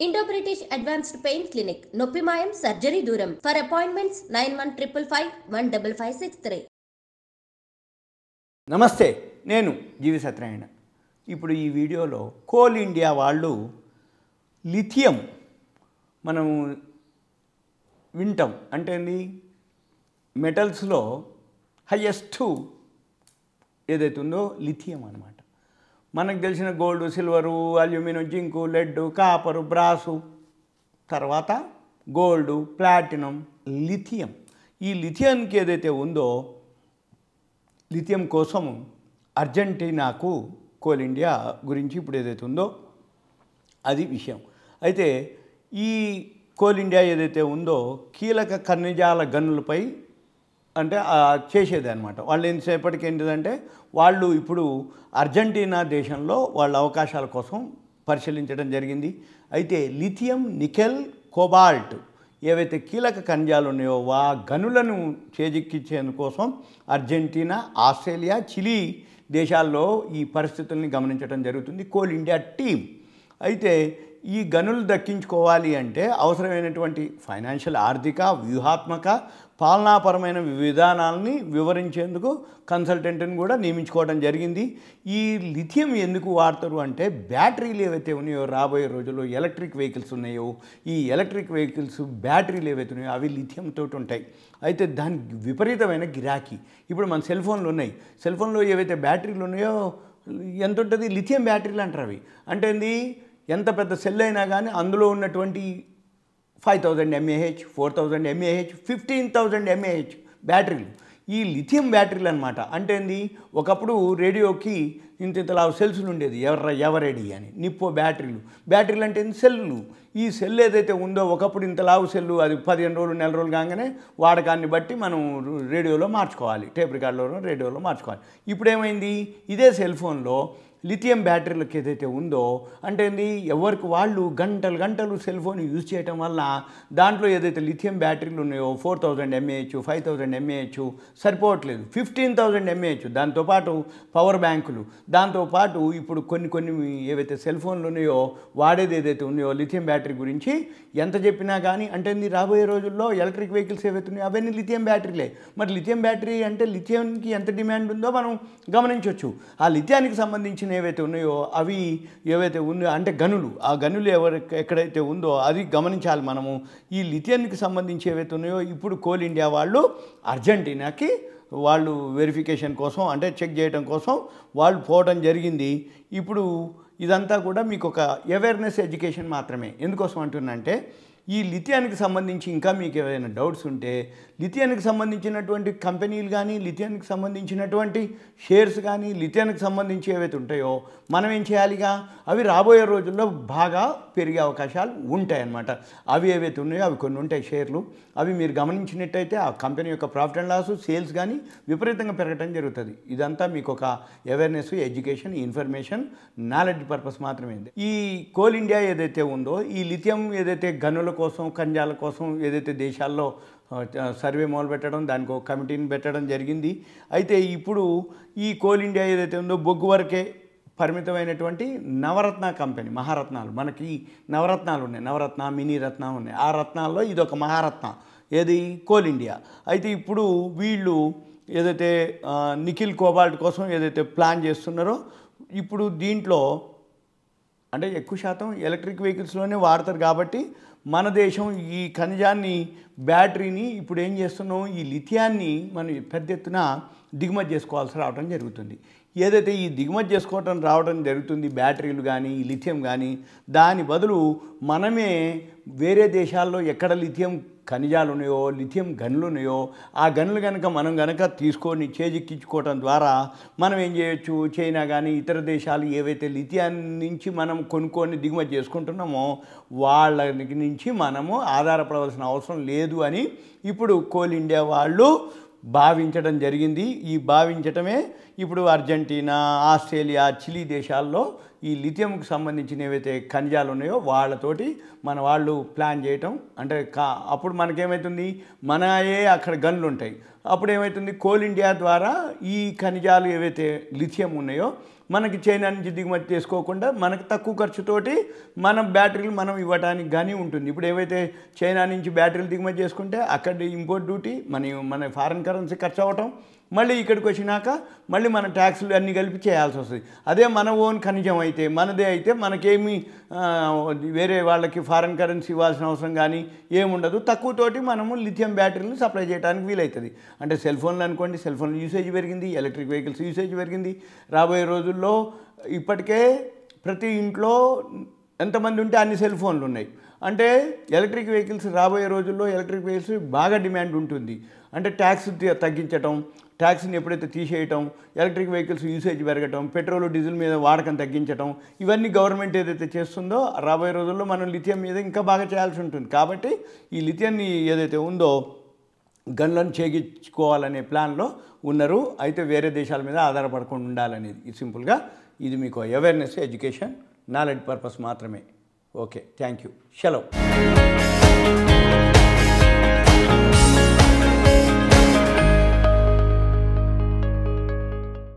Indo British advanced pain clinic నొప్పి మాయం surgery దూరం ఫర్ అపాయింట్మెంట్స్ 9155515563. నమస్తే, నేను జీవి సత్యనారాయణ. ఇప్పుడు ఈ వీడియోలో కోల్ ఇండియా వాళ్ళు లిథియం మనం వింటాం అంటే ఏంది, మెటల్స్లో హయ్యెస్ట్ ఏదైతే ఉందో లిథియం అన్నమాట. మనకు తెలిసిన gold, silver, aluminium, zinc, lead, copper, brass, తర్వాత గోల్డ్, ప్లాటినం, లిథియం. ఈ లిథియంకి ఏదైతే ఉందో, లిథియం కోసం అర్జెంటీనాకు కోల్ ఇండియా గురించి ఇప్పుడు ఏదైతే ఉందో అది విషయం. అయితే ఈ కోల్ ఇండియా ఏదైతే ఉందో కీలక ఖనిజాల గనులపై అంటే చేసేది అనమాట. వాళ్ళు ఎంతసేపటికి ఏంటిదంటే వాళ్ళు ఇప్పుడు అర్జెంటీనా దేశంలో వాళ్ళ అవకాశాల కోసం పరిశీలించడం జరిగింది. అయితే లిథియం, నికెల్, కోబాల్ట్ ఏవైతే కీలక ఖనిజాలు ఉన్నాయో ఆ గనులను చేజిక్కించేందుకోసం అర్జెంటీనా, ఆస్ట్రేలియా, చిలీ దేశాల్లో ఈ పరిస్థితుల్ని గమనించడం జరుగుతుంది కోల్ ఇండియా టీం. అయితే ఈ గనులు దక్కించుకోవాలి అంటే అవసరమైనటువంటి ఫైనాన్షియల్, ఆర్థిక, వ్యూహాత్మక, పాలనాపరమైన విధానాలని వివరించేందుకు కన్సల్టెంట్ని కూడా నియమించుకోవడం జరిగింది. ఈ లిథియం ఎందుకు వాడతారు అంటే బ్యాటరీలు ఏవైతే ఉన్నాయో, రాబోయే రోజుల్లో ఎలక్ట్రిక్ వెహికల్స్ ఉన్నాయో, ఈ ఎలక్ట్రిక్ వెహికల్స్ బ్యాటరీలు ఏవైతే ఉన్నాయో అవి లిథియంతో ఉంటాయి. అయితే దానికి విపరీతమైన గిరాకీ. ఇప్పుడు మన సెల్ ఫోన్లు ఉన్నాయి, సెల్ ఫోన్లో ఏవైతే బ్యాటరీలు ఉన్నాయో ఎంత ఉంటుంది, లిథియం బ్యాటరీలు అంటారు. అవి అంటే ఏంది, ఎంత పెద్ద సెల్ అయినా కానీ అందులో ఉన్నటువంటి 5000 mAh, 4000 mAh, 15000 mAh బ్యాటరీలు ఈ లిథియం బ్యాటరీలు అనమాట. అంటే ఏంది, ఒకప్పుడు రేడియోకి ఇంతలా సెల్స్లు ఉండేది, ఎవరెడీ అని, నిప్పో బ్యాటరీలు అంటే ఏంది, సెల్లు. ఈ సెల్ ఏదైతే ఉందో ఒకప్పుడు ఇంతలావు సెల్లు, అది 15 రోజులు, నెల రోజులు కాగానే వాడకాన్ని బట్టి మనం రేడియోలో మార్చుకోవాలి, టేప్ రికార్డులో రేడియోలో మార్చుకోవాలి. ఇప్పుడు ఏమైంది, ఇదే సెల్ ఫోన్లో లిథియం బ్యాటరీలకు ఏదైతే ఉందో అంటే ఏంది, ఎవరికి వాళ్ళు గంటలు సెల్ ఫోన్ యూజ్ చేయటం వల్ల దాంట్లో ఏదైతే లిథియం బ్యాటరీలు ఉన్నాయో 4000 mAh, 5000 mAh సరిపోవట్లేదు, 15000 mAh. దాంతోపాటు పవర్ బ్యాంకులు, దాంతోపాటు ఇప్పుడు కొన్ని ఏవైతే సెల్ ఫోన్లు ఉన్నాయో వాడేది ఏదైతే ఉన్నాయో లిథియం బ్యాటరీ గురించి ఎంత చెప్పినా కానీ అంటే రాబోయే రోజుల్లో ఎలక్ట్రిక్ వెహికల్స్ ఏవైతే ఉన్నాయో అవన్నీ లిథియం బ్యాటరీలే. మరి లిథియం బ్యాటరీ అంటే లిథియంకి ఎంత డిమాండ్ ఉందో మనం గమనించవచ్చు. ఆ లిథియానికి సంబంధించిన ఏవైతే ఉన్నాయో అవి ఏవైతే ఉన్నాయో అంటే గనులు, ఆ గనులు ఎక్కడైతే ఉందో అది గమనించాలి మనము. ఈ లిథియానికి సంబంధించి ఏవైతే ఉన్నాయో ఇప్పుడు కోల్ ఇండియా వాళ్ళు అర్జెంటీనాకి వాళ్ళు వెరిఫికేషన్ కోసం అంటే చెక్ చేయడం కోసం వాళ్ళు పోవడం జరిగింది. ఇప్పుడు ఇదంతా కూడా మీకు ఒక అవేర్నెస్ ఎడ్యుకేషన్ మాత్రమే. ఎందుకోసం అంటున్నంటే ఈ లిథియానికి సంబంధించి ఇంకా మీకు ఏదైనా డౌట్స్ ఉంటే లిథియానికి సంబంధించినటువంటి కంపెనీలు కానీ, లిథియానికి సంబంధించినటువంటి షేర్స్ కానీ, లిథియానికి సంబంధించి ఏవైతే ఉంటాయో మనం ఏం చేయాలిగా, అవి రాబోయే రోజుల్లో బాగా పెరిగే అవకాశాలు ఉంటాయన్నమాట. అవి ఏవైతే ఉన్నాయో అవి కొన్ని ఉంటాయి షేర్లు, అవి మీరు గమనించినట్టయితే ఆ కంపెనీ యొక్క ప్రాఫిట్ అండ్ లాస్, సేల్స్ కానీ విపరీతంగా పెరగడం జరుగుతుంది. ఇదంతా మీకు ఒక awareness, education, information, knowledge purpose మాత్రమే. ఈ కోల్ ఇండియా ఏదైతే ఉందో ఈ లిథియం ఏదైతే గనుల కోసం, ఖనిజాల కోసం ఏదైతే దేశాల్లో సర్వే మొదలు పెట్టడం, దానికి ఒక కమిటీని పెట్టడం జరిగింది. అయితే ఇప్పుడు ఈ కోల్ ఇండియా ఏదైతే ఉందో బొగ్గు వరకే పరిమితమైనటువంటి నవరత్న కంపెనీ, మహారత్నాలు, మనకి నవరత్నాలు ఉన్నాయి, నవరత్న, మినీ రత్న ఉన్నాయి. ఆ రత్నాల్లో ఇది ఒక మహారత్న, ఏది, కోల్ ఇండియా. అయితే ఇప్పుడు వీళ్ళు ఏదైతే నికిల్, కోబాల్ట్ కోసం ఏదైతే ప్లాన్ చేస్తున్నారో ఇప్పుడు దీంట్లో అంటే ఎక్కువ శాతం ఎలక్ట్రిక్ వెహికల్స్లోనే వాడతారు కాబట్టి మన దేశం ఈ ఖనిజాన్ని, బ్యాటరీని ఇప్పుడు ఏం చేస్తున్నాం, ఈ లిథియాన్ని మనం పెద్ద ఎత్తున దిగుమతి చేసుకోవాల్సి రావడం జరుగుతుంది. ఏదైతే ఈ దిగుమతి చేసుకోవటం రావడం జరుగుతుంది బ్యాటరీలు కానీ, ఈ లిథియం కానీ, దాని బదులు మనమే వేరే దేశాల్లో ఎక్కడ లిథియం ఖనిజాలు ఉన్నాయో, లిథియం గనులు ఉన్నాయో ఆ గనులు కనుక మనం తీసుకొని చేజిక్కించుకోవటం ద్వారా మనం ఏం చేయొచ్చు, చైనా కానీ ఇతర దేశాలు ఏవైతే లిథియాన్ని నుంచి మనం కొనుక్కొని దిగుమతి చేసుకుంటున్నామో వాళ్ళ నుంచి మనము ఆధారపడవలసిన అవసరం లేదు అని ఇప్పుడు కోల్ ఇండియా వాళ్ళు భావించడం జరిగింది. ఈ భావించటమే ఇప్పుడు అర్జెంటీనా, ఆస్ట్రేలియా, చిలీ దేశాల్లో ఈ లిథియంకి సంబంధించిన ఏవైతే ఖనిజాలు ఉన్నాయో వాళ్ళతోటి మన వాళ్ళు ప్లాన్ చేయటం. అంటే అప్పుడు మనకేమవుతుంది, మనయే అక్కడ గనులు ఉంటాయి. అప్పుడు ఏమవుతుంది, కోల్ ఇండియా ద్వారా ఈ ఖనిజాలు ఏవైతే లిథియం ఉన్నాయో మనకి చైనా నుంచి దిగుమతి చేసుకోకుండా మనకి తక్కువ ఖర్చుతోటి మన బ్యాటరీలు మనం ఇవ్వడానికి కానీ ఉంటుంది. ఇప్పుడు ఏవైతే చైనా నుంచి బ్యాటరీలు దిగుమతి చేసుకుంటే అక్కడ ఇంపోర్ట్ డ్యూటీ మన ఫారెన్ కరెన్సీ ఖర్చు అవ్వటం, మళ్ళీ ఇక్కడికి వచ్చినాక మళ్ళీ మన ట్యాక్సులు అన్నీ కలిపి చేయాల్సి వస్తుంది. అదే మన ఓన్ ఖనిజం అయితే మనదే అయితే మనకేమి వేరే వాళ్ళకి ఫారెన్ కరెన్సీ ఇవ్వాల్సిన అవసరం కానీ ఏముండదు. తక్కువతోటి మనము లిథియం బ్యాటరీలు సప్లై చేయడానికి వీలవుతుంది. అంటే సెల్ ఫోన్లు అనుకోండి, సెల్ ఫోన్ యూసేజ్ పెరిగింది, ఎలక్ట్రిక్ వెహికల్స్ యూసేజ్ పెరిగింది. రాబోయే రోజుల్లో ఇప్పటికే ప్రతి ఇంట్లో ఎంతమంది ఉంటే అన్ని సెల్ ఫోన్లు ఉన్నాయి. అంటే ఎలక్ట్రిక్ వెహికల్స్ రాబోయే రోజుల్లో ఎలక్ట్రిక్ వెహికల్స్ బాగా డిమాండ్ ఉంటుంది. అంటే ట్యాక్స్ తగ్గించటం, ట్యాక్స్ని ఎప్పుడైతే తీసేయటం, ఎలక్ట్రిక్ వెహికల్స్ యూసేజ్ పెరగటం, పెట్రోల్ డీజిల్ మీద వాడకం తగ్గించటం, ఇవన్నీ గవర్నమెంట్ ఏదైతే చేస్తుందో రాబోయే రోజుల్లో మనం లిథియం మీద ఇంకా బాగా చేయాల్సి ఉంటుంది. కాబట్టి ఈ లిథియాన్ని ఏదైతే ఉందో గన్లను చేయించుకోవాలనే ప్లాన్లో ఉన్నారు. అయితే వేరే దేశాల మీద ఆధారపడకుండా ఉండాలనేది సింపుల్గా ఇది మీకు అవేర్నెస్, ఎడ్యుకేషన్, నాలెడ్జ్ పర్పస్ మాత్రమే. Okay, thank you. సెలవు.